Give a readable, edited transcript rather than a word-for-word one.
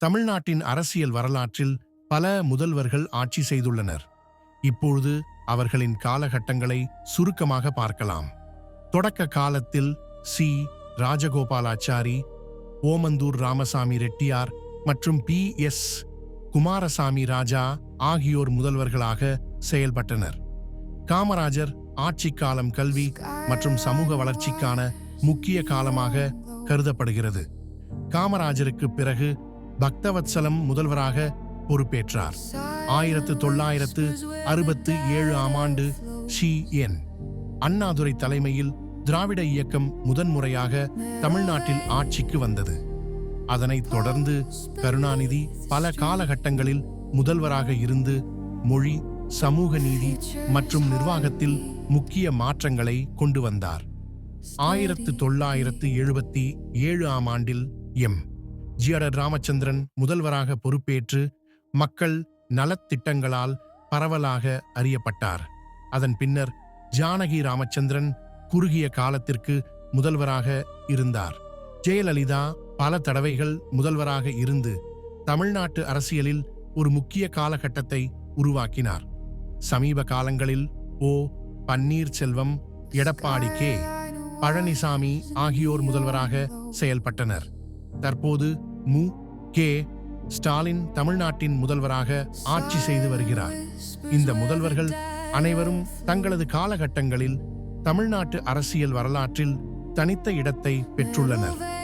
தமிழ்நாட்டின் அரசியல் வரலாற்றில் பல முதல்வர்கள் ஆட்சி செய்துள்ளனர். இப்பொழுது அவர்களின் காலகட்டங்களை சுருக்கமாக பார்க்கலாம். தொடக்க காலத்தில் சி. ராஜகோபாலாச்சாரி, ஓமந்தூர் ராமசாமி ரெட்டியார் மற்றும் பி.எஸ். குமாரசாமி ராஜா ஆகியோர் முதல்வர்களாக செயல்பட்டனர். காமராஜர் ஆட்சி காலம் கல்வி மற்றும் சமூக வளர்ச்சிக்கான முக்கிய காலமாக கருதப்படுகிறது. காமராஜருக்கு பிறகு பக்தவத்சலம் முதல்வராக பொறுப்பேற்றார். 1967 ஆண்டு சி.என். அண்ணாதுரை தலைமையில் திராவிட இயக்கம் முதன்முறையாக தமிழ்நாட்டில் ஆட்சிக்கு வந்தது. அதனைத் தொடர்ந்து கருணாநிதி பல காலகட்டங்களில் முதல்வராக இருந்து மொழி, சமூக நீதி மற்றும் நிர்வாகத்தில் முக்கிய மாற்றங்களை கொண்டு வந்தார். 1977 ஆண்டில் எம். ஜி. ராமச்சந்திரன் முதல்வராக பொறுப்பேற்று மக்கள் நலத்திட்டங்களால் பரவலாக அறியப்பட்டார். அதன் பின்னர் ஜானகி ராமச்சந்திரன் குறுகிய காலத்திற்கு முதல்வராக இருந்தார். ஜெயலலிதா பல தடவைகள் முதல்வராக இருந்து தமிழ்நாட்டு அரசியலில் ஒரு முக்கிய காலகட்டத்தை உருவாக்கினார். சமீப காலங்களில் ஓ. பன்னீர்செல்வம், எடப்பாடி கே. பழனிசாமி ஆகியோர் முதல்வராக செயல்பட்டனர். தற்போது மு. கே. ஸ்டாலின் தமிழ்நாட்டின் முதல்வராக ஆட்சி செய்து வருகிறார். இந்த முதல்வர்கள் அனைவரும் தங்களது காலகட்டங்களில் தமிழ்நாட்டு அரசியல் வரலாற்றில் தனித்த இடத்தை பெற்றுள்ளனர்.